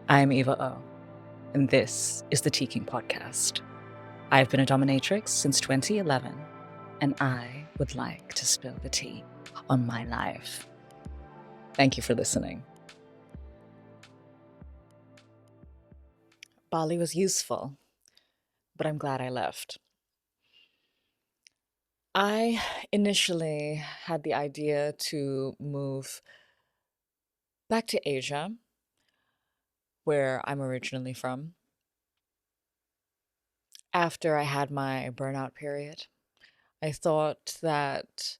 I'm Eva O, and this is the Kink podcast. I've been a dominatrix since 2011, and I would like to spill the tea on my life. Thank you for listening. Bali was useful, but I'm glad I left. I initially had the idea to move back to Asia, where I'm originally from, after I had my burnout period. I thought that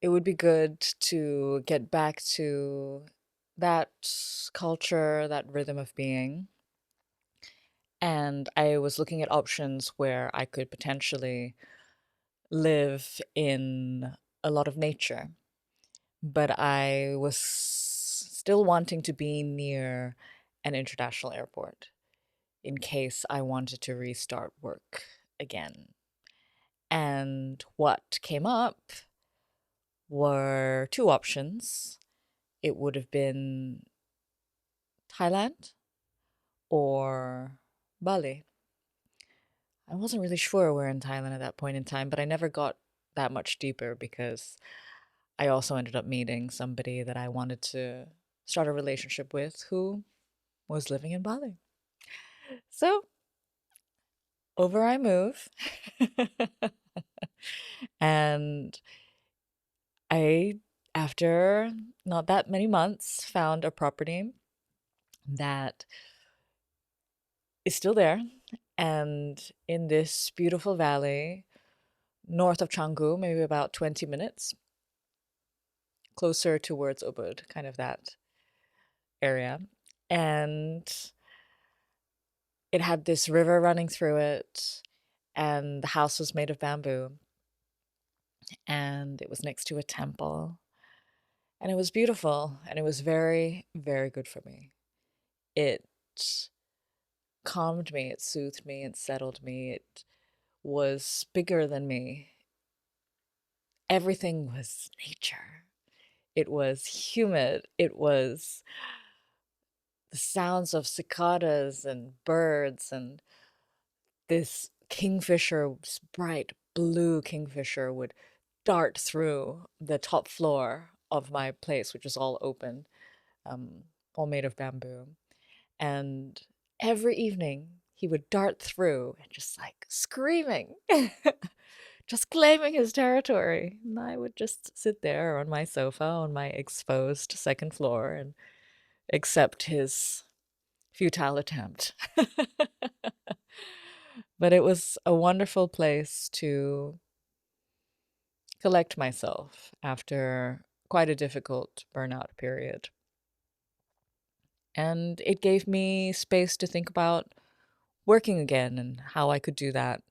it would be good to get back to that culture, that rhythm of being. And I was looking at options where I could potentially live in a lot of nature, but I was still wanting to be near an international airport in case I wanted to restart work again. And what came up were two options. It would have been Thailand or Bali. I wasn't really sure where in Thailand at that point in time, but I never got that much deeper because I also ended up meeting somebody that I wanted to start a relationship with who was living in Bali. So over I move. And I, after not that many months, found a property that is still there. And in this beautiful valley, north of Canggu, maybe about 20 minutes, closer towards Ubud, kind of that area. And it had this river running through it, and the house was made of bamboo, and it was next to a temple. And it was beautiful, and it was very, very good for me. It calmed me, it soothed me, it settled me. It was bigger than me. Everything was nature. It was humid. It was the sounds of cicadas and birds, and this kingfisher, this bright blue kingfisher, would dart through the top floor of my place, which was all open, all made of bamboo. And every evening he would dart through and just like screaming, just claiming his territory. And I would just sit there on my sofa on my exposed second floor and accept his futile attempt. But it was a wonderful place to collect myself after quite a difficult burnout period. And it gave me space to think about working again and how I could do that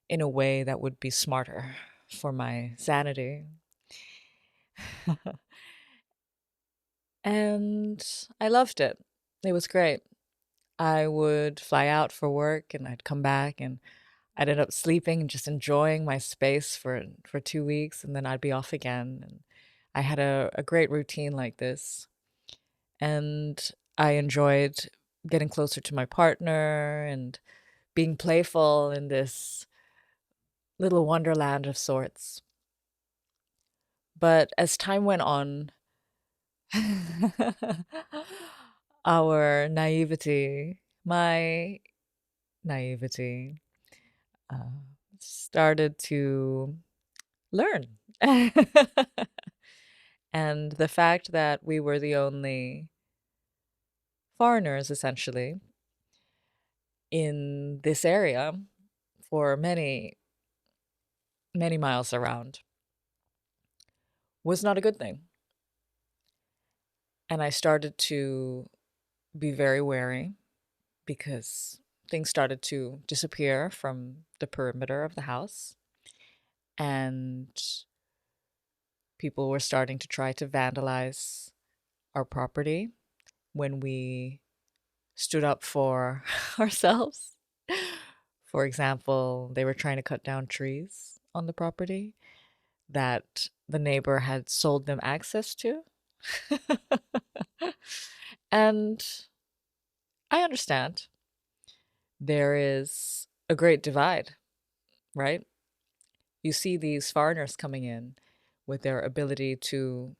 in a way that would be smarter for my sanity. And I loved it. It was great. I would fly out for work and I'd come back and I'd end up sleeping and just enjoying my space for 2 weeks, and then I'd be off again. And I had a great routine like this. And I enjoyed getting closer to my partner and being playful in this little wonderland of sorts. But as time went on, our naivety, my naivety, uh, started to learn. And the fact that we were the only foreigners, essentially, in this area for many, many miles around was not a good thing. And I started to be very wary because things started to disappear from the perimeter of the house. And people were starting to try to vandalize our property when we stood up for ourselves. For example, they were trying to cut down trees on the property that the neighbor had sold them access to. And I understand there is a great divide, right? You see these foreigners coming in with their ability to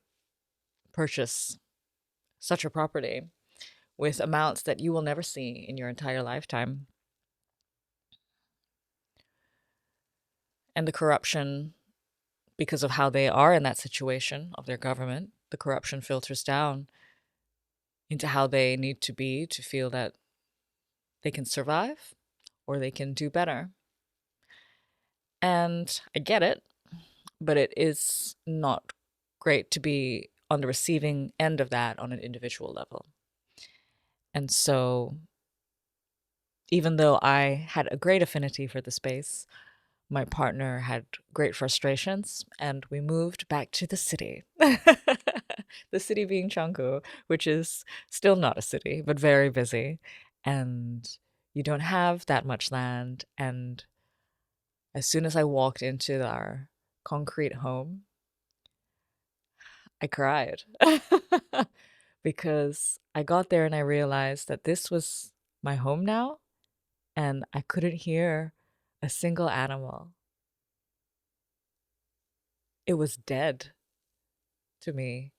purchase such a property with amounts that you will never see in your entire lifetime. And the corruption, because of how they are in that situation of their government, the corruption filters down into how they need to be to feel that they can survive or they can do better. And I get it, but it is not great to be on the receiving end of that on an individual level. And so, even though I had a great affinity for the space, my partner had great frustrations, and we moved back to the city. The city being Canggu, which is still not a city, but very busy. And you don't have that much land. And as soon as I walked into our concrete home, I cried because I got there and I realized that this was my home now, and I couldn't hear a single animal. It was dead to me.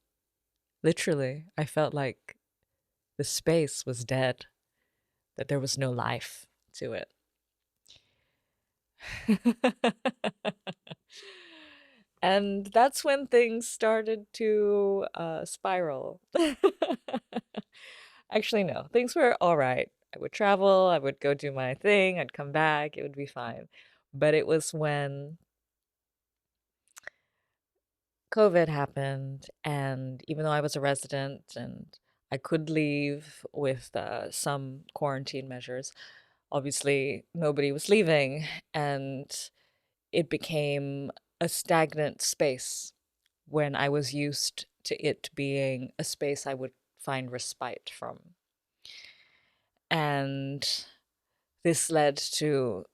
Literally, I felt like the space was dead, that there was no life to it. And that's when things started to spiral. Actually, no, things were all right. I would travel, I would go do my thing, I'd come back, it would be fine. But it was when COVID happened, and even though I was a resident and I could leave with some quarantine measures, obviously nobody was leaving, and it became a stagnant space when I was used to it being a space I would find respite from. And this led to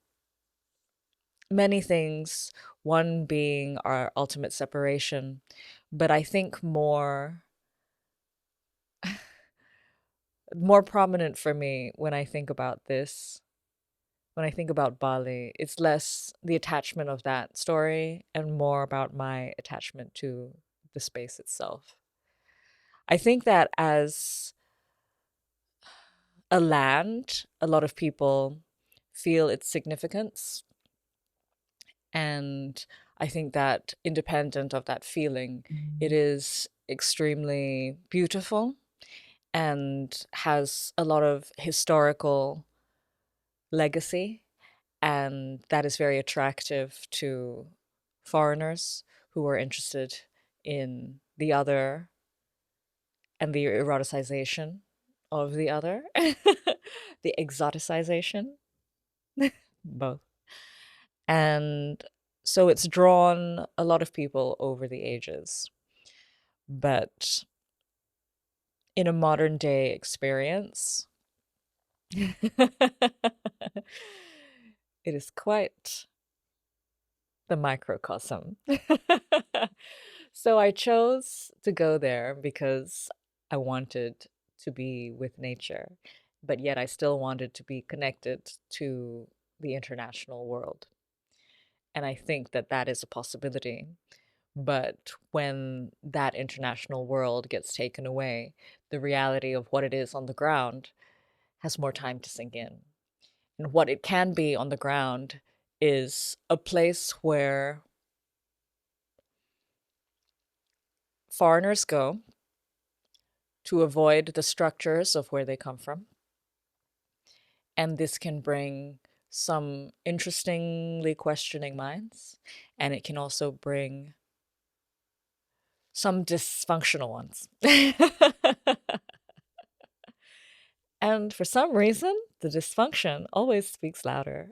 many things, one being our ultimate separation, but I think more prominent for me when I think about this, when I think about Bali, it's less the attachment of that story and more about my attachment to the space itself. I think that as a land, a lot of people feel its significance. And I think that independent of that feeling, it is extremely beautiful and has a lot of historical legacy. And that is very attractive to foreigners who are interested in the other and the eroticization of the other, the exoticization, both. And so it's drawn a lot of people over the ages. But in a modern day experience, it is quite the microcosm. So I chose to go there because I wanted to be with nature, but yet I still wanted to be connected to the international world. And I think that that is a possibility. But when that international world gets taken away, the reality of what it is on the ground has more time to sink in. And what it can be on the ground is a place where foreigners go to avoid the structures of where they come from. And this can bring some interestingly questioning minds, and it can also bring some dysfunctional ones. And for some reason, the dysfunction always speaks louder.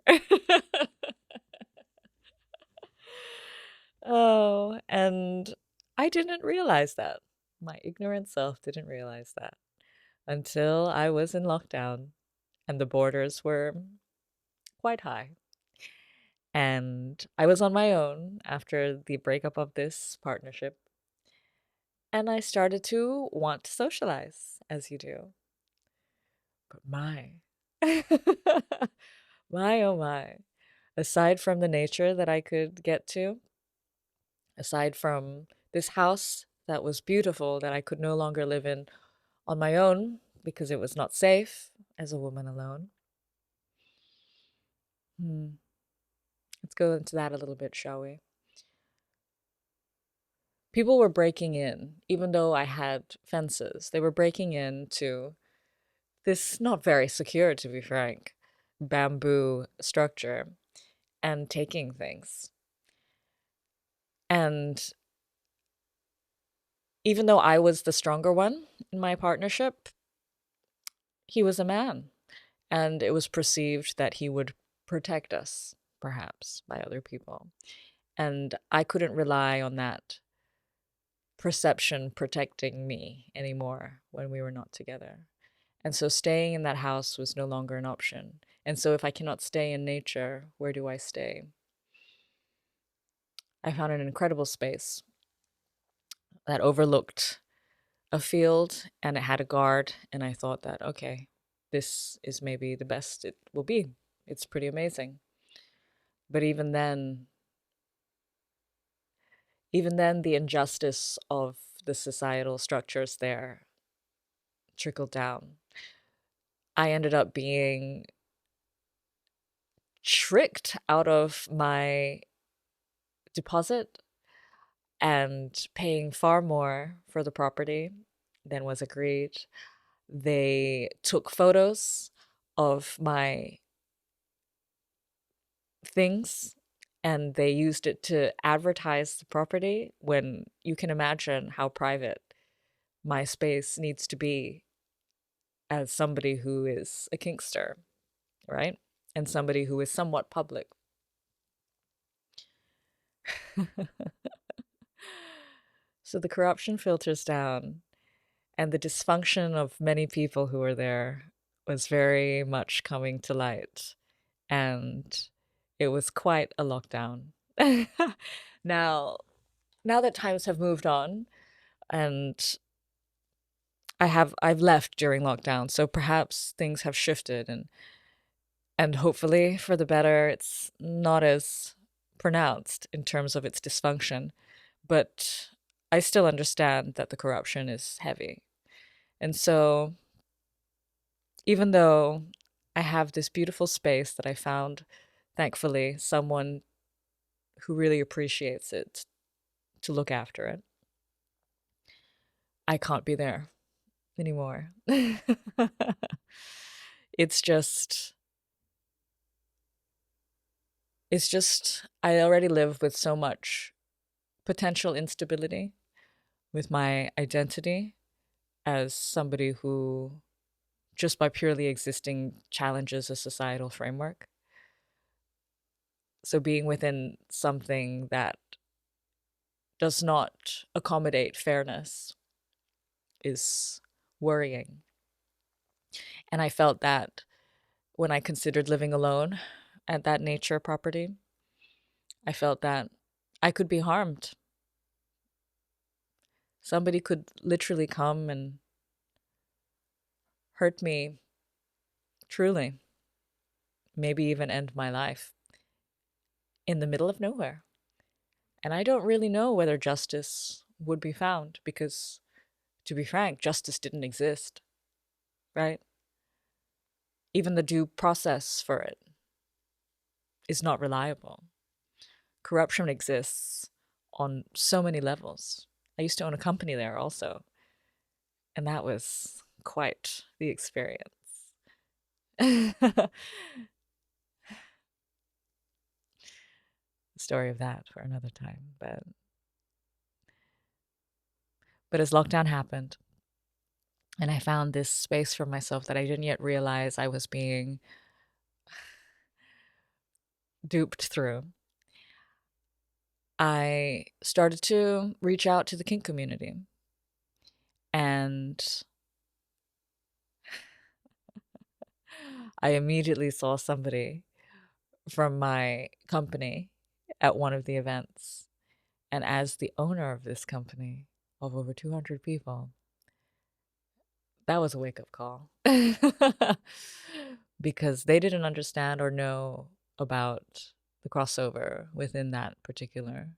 Oh, and I didn't realize that. My ignorant self didn't realize that until I was in lockdown and the borders were quite high. And I was on my own after the breakup of this partnership. And I started to want to socialize, as you do. But my, my oh my, aside from the nature that I could get to, aside from this house that was beautiful that I could no longer live in on my own because it was not safe as a woman alone. Let's go into that a little bit, shall we? People were breaking in, even though I had fences. They were breaking into this, not very secure, to be frank, bamboo structure and taking things. And even though I was the stronger one in my partnership, he was a man. And it was perceived that he would protect us, perhaps, by other people. And I couldn't rely on that perception protecting me anymore when we were not together. And so staying in that house was no longer an option. And so if I cannot stay in nature, where do I stay? I found an incredible space that overlooked a field and it had a guard. And I thought that, okay, this is maybe the best it will be. It's pretty amazing. But even then, the injustice of the societal structures there trickled down. I ended up being tricked out of my deposit and paying far more for the property than was agreed. They took photos of my things and they used it to advertise the property when you can imagine how private my space needs to be as somebody who is a kinkster, right? And somebody who is somewhat public. So the corruption filters down, and the dysfunction of many people who were there was very much coming to light. And it was quite a lockdown. now, now that times have moved on, and I've left during lockdown, so perhaps things have shifted and hopefully for the better. It's not as pronounced in terms of its dysfunction, but I still understand that the corruption is heavy. And so even though I have this beautiful space that I found, thankfully, someone who really appreciates it to look after it, I can't be there anymore. it's just it's just I already live with so much potential instability with my identity as somebody who just by purely existing challenges a societal framework. So being within something that does not accommodate fairness is worrying. And I felt that when I considered living alone at that nature property, I felt that I could be harmed. Somebody could literally come and hurt me truly, maybe even end my life in the middle of nowhere. And I don't really know whether justice would be found because, to be frank, justice didn't exist, right? Even the due process for it is not reliable. Corruption exists on so many levels. I used to own a company there also, and that was quite the experience. The story of that for another time. But as lockdown happened, and I found this space for myself that I didn't yet realize I was being duped through, I started to reach out to the kink community. And I immediately saw somebody from my company at one of the events. And as the owner of this company, of over 200 people. That was a wake-up call. Because they didn't understand or know about the crossover within that particular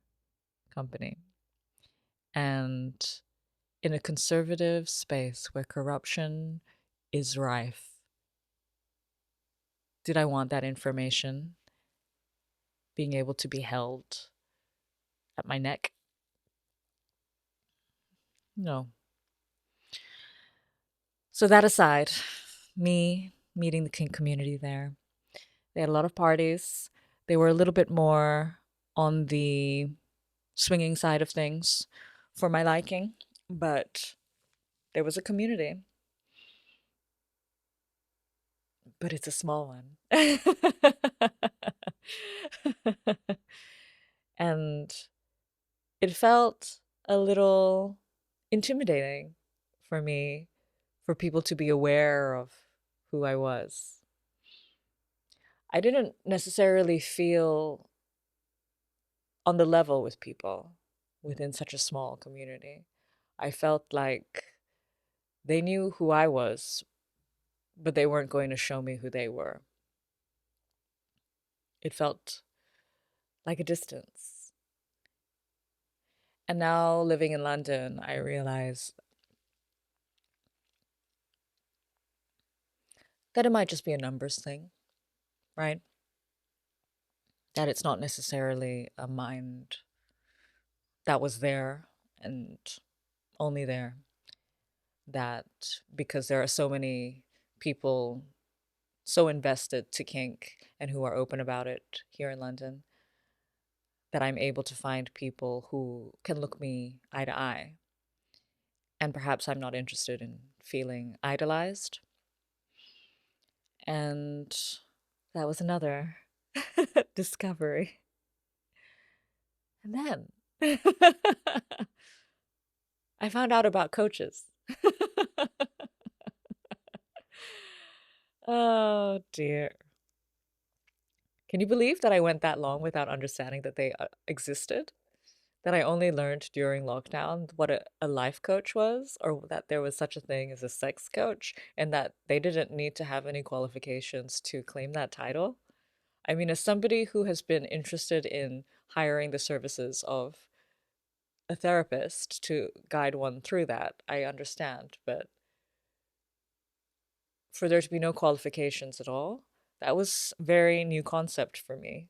company. And in a conservative space where corruption is rife, did I want that information being able to be held at my neck? No. So that aside, me meeting the kink community there, they had a lot of parties. They were a little bit more on the swinging side of things for my liking, but there was a community, but it's a small one. And it felt a little intimidating for me, for people to be aware of who I was. I didn't necessarily feel on the level with people within such a small community. I felt like they knew who I was, but they weren't going to show me who they were. It felt like a distance. And now living in London, I realize that it might just be a numbers thing, right? That it's not necessarily a mind that was there and only there. That because there are so many people so invested to kink and who are open about it here in London, that I'm able to find people who can look me eye to eye. And perhaps I'm not interested in feeling idolized. And that was another discovery. And then I found out about coaches. Oh dear. Can you believe that I went that long without understanding that they existed? That I only learned during lockdown what a life coach was, or that there was such a thing as a sex coach, and that they didn't need to have any qualifications to claim that title. I mean, as somebody who has been interested in hiring the services of a therapist to guide one through that, I understand. But for there to be no qualifications at all, that was very new concept for me.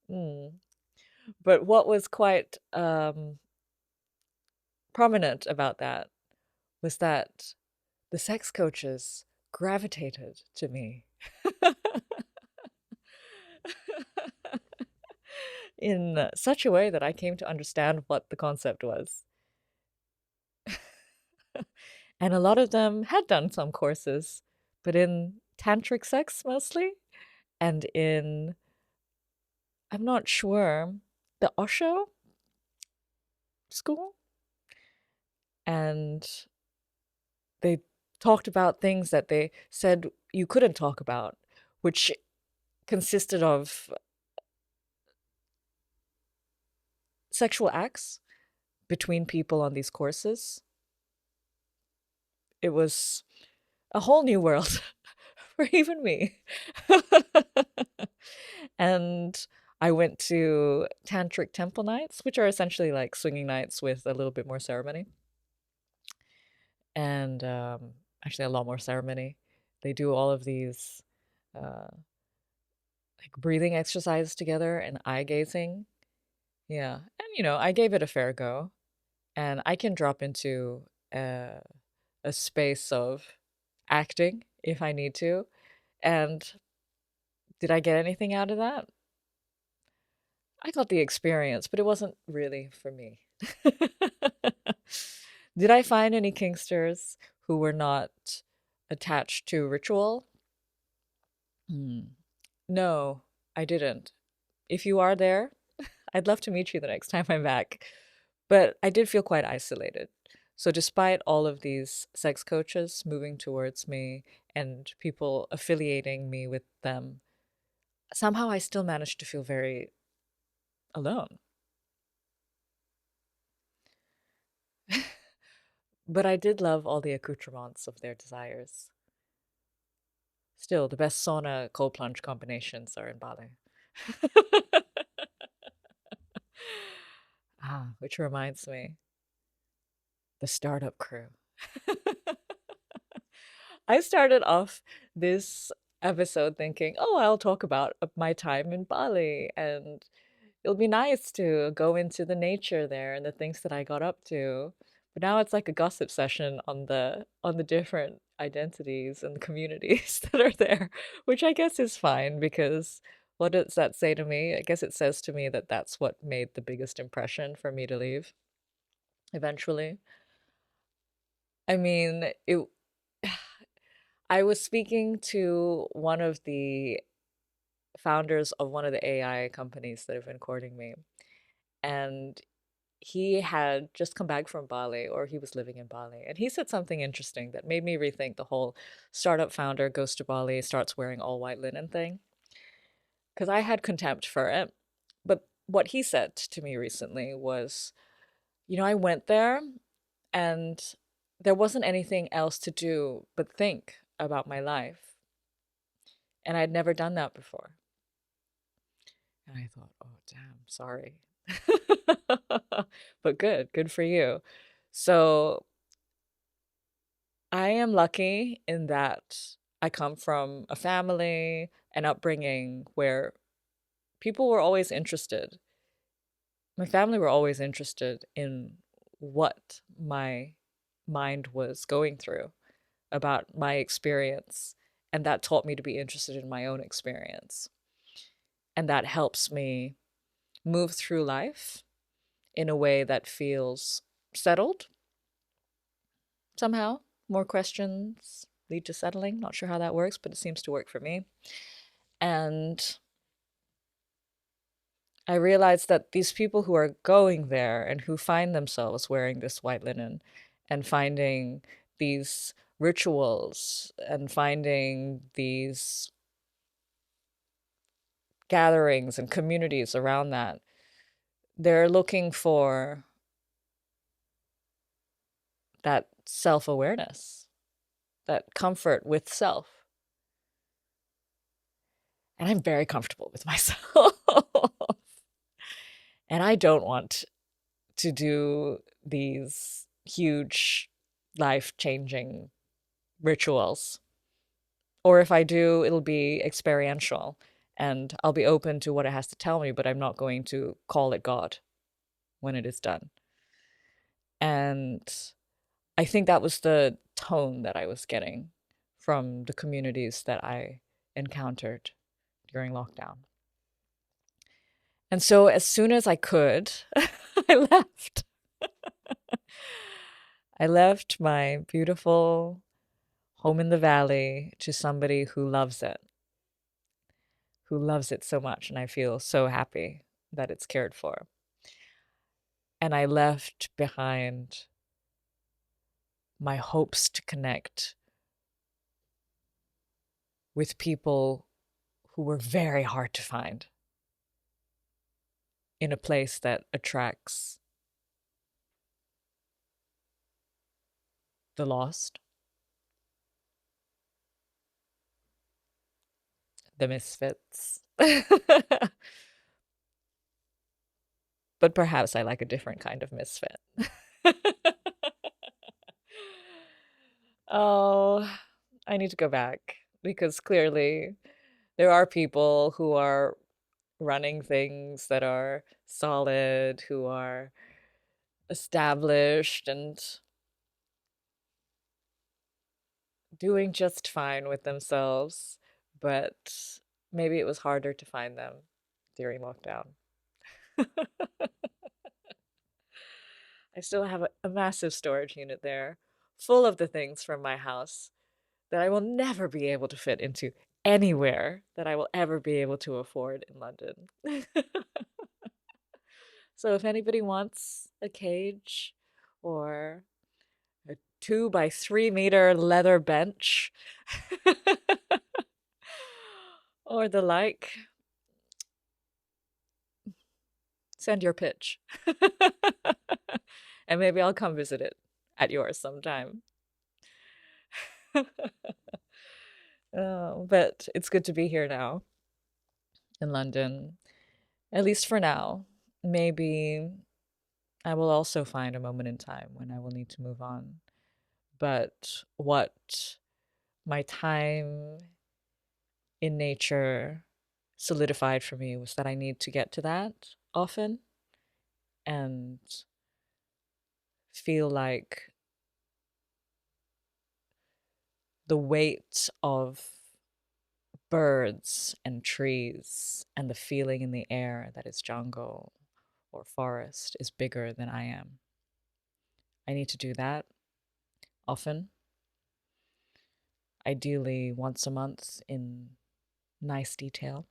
Mm. But what was quite prominent about that was that the sex coaches gravitated to me in such a way that I came to understand what the concept was. And a lot of them had done some courses, but in tantric sex mostly, and in, I'm not sure, the Osho school. And they talked about things that they said you couldn't talk about, which consisted of sexual acts between people on these courses. It was a whole new world for even me. And I went to tantric temple nights, which are essentially like swinging nights with a little bit more ceremony. And actually, a lot more ceremony. They do all of these uh, like breathing exercises together and eye gazing. Yeah. And, I gave it a fair go. And I can drop into a space of acting if I need to. And did I get anything out of that? I got the experience, but it wasn't really for me. Did I find any kinksters who were not attached to ritual? No, I didn't. If you are there, I'd love to meet you the next time I'm back. But I did feel quite isolated. So, despite all of these sex coaches moving towards me and people affiliating me with them, somehow I still managed to feel very alone. But I did love all the accoutrements of their desires. Still, the best sauna cold plunge combinations are in Bali. Which reminds me, the startup crew. I started off this episode thinking, oh, I'll talk about my time in Bali and it'll be nice to go into the nature there and the things that I got up to. But now it's like a gossip session on the different identities and communities that are there, which I guess is fine because what does that say to me? I guess it says to me that that's what made the biggest impression for me to leave eventually. I mean, it I was speaking to one of the founders of one of the AI companies that have been courting me, and he had just come back from Bali, or he was living in Bali, and he said something interesting that made me rethink the whole startup founder goes to Bali, starts wearing all white linen thing, because I had contempt for it. But what he said to me recently was, I went there and there wasn't anything else to do but think about my life. And I'd never done that before. And I thought, oh, damn, sorry. But good for you. So I am lucky in that I come from a family, an upbringing where people were always interested. My family were always interested in what my mind was going through about my experience. And that taught me to be interested in my own experience. And that helps me move through life in a way that feels settled somehow. More questions lead to settling. Not sure how that works, but it seems to work for me. And I realized that these people who are going there and who find themselves wearing this white linen and finding these rituals and finding these gatherings and communities around that, they're looking for that self awareness, that comfort with self. And I'm very comfortable with myself. And I don't want to do these huge life changing rituals. Or if I do, it'll be experiential and I'll be open to what it has to tell me, but I'm not going to call it God when it is done. And I think that was the tone that I was getting from the communities that I encountered during lockdown. And so as soon as I could, I left. I left my beautiful home in the valley to somebody who loves it so much. And I feel so happy that it's cared for. And I left behind my hopes to connect with people who were very hard to find in a place that attracts the lost, the misfits. But perhaps I like a different kind of misfit. Oh, I need to go back because clearly there are people who are running things that are solid, who are established and doing just fine with themselves, but maybe it was harder to find them during lockdown. I still have a massive storage unit there, full of the things from my house that I will never be able to fit into anywhere that I will ever be able to afford in London. So if anybody wants a cage or a 2 by 3 meter leather bench or the like, send your pitch. And maybe I'll come visit it. at yours sometime. But it's good to be here now in London, at least for now. Maybe I will also find a moment in time when I will need to move on. But what my time in nature solidified for me was that I need to get to that often and feel like the weight of birds and trees and the feeling in the air that is jungle or forest is bigger than I am. I need to do that often, ideally once a month in nice detail.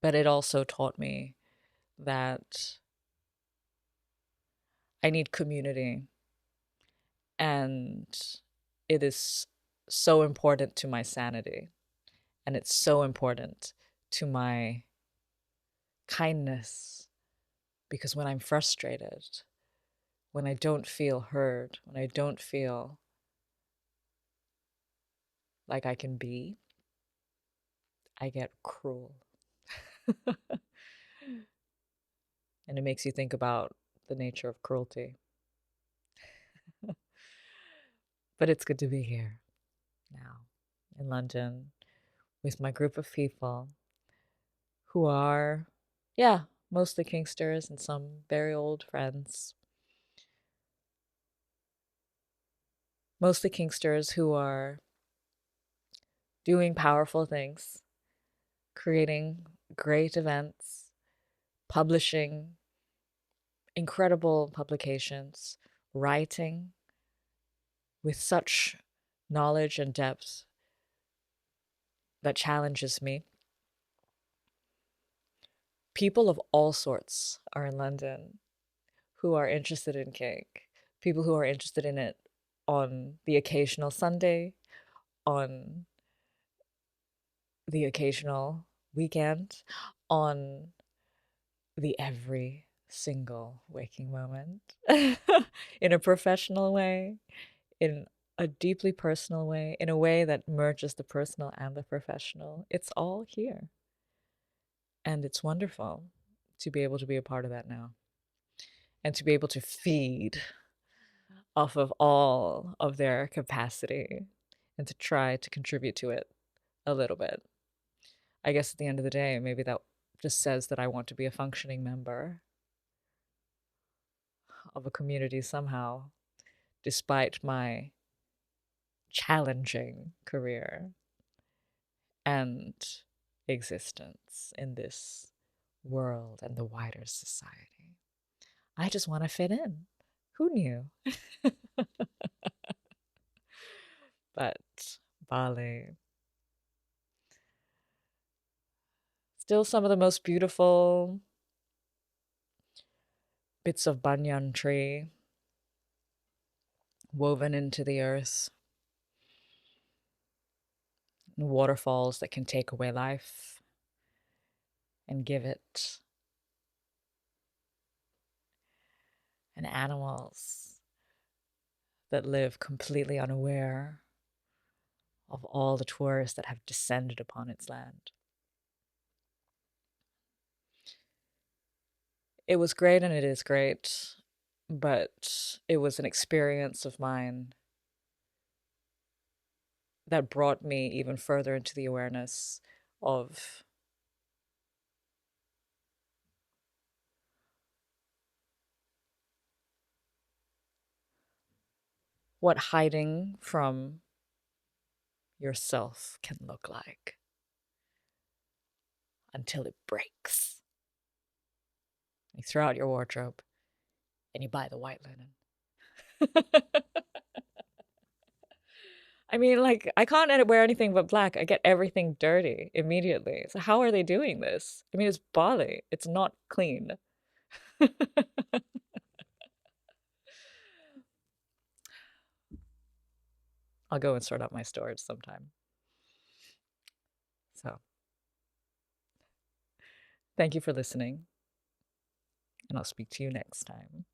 But it also taught me that I need community, and it is so important to my sanity, and it's so important to my kindness, because when I'm frustrated, when I don't feel heard, when I don't feel like I can be, I get cruel. And it makes you think about the nature of cruelty. But it's good to be here now in London with my group of people who are, yeah, mostly Kinksters and some very old friends. Mostly Kinksters who are doing powerful things, creating great events, publishing incredible publications, writing with such knowledge and depth that challenges me. People of all sorts are in London who are interested in kink, people who are interested in it on the occasional Sunday, on the occasional weekend, on the every single waking moment, in a professional way, in a deeply personal way, in a way that merges the personal and the professional. It's all here. And it's wonderful to be able to be a part of that now and to be able to feed off of all of their capacity and to try to contribute to it a little bit. I guess at the end of the day, maybe that just says that I want to be a functioning member of a community somehow, despite my challenging career and existence in this world and the wider society. I just want to fit in. Who knew? But Bali, still some of the most beautiful bits of banyan tree woven into the earth, and waterfalls that can take away life and give it, and animals that live completely unaware of all the tourists that have descended upon its land. It was great and it is great, but it was an experience of mine that brought me even further into the awareness of what hiding from yourself can look like until it breaks. You throw out your wardrobe and you buy the white linen. I mean, like, I can't wear anything but black. I get everything dirty immediately. So how are they doing this? I mean, it's Bali. It's not clean. I'll go and sort out my storage sometime. So, thank you for listening, and I'll speak to you next time.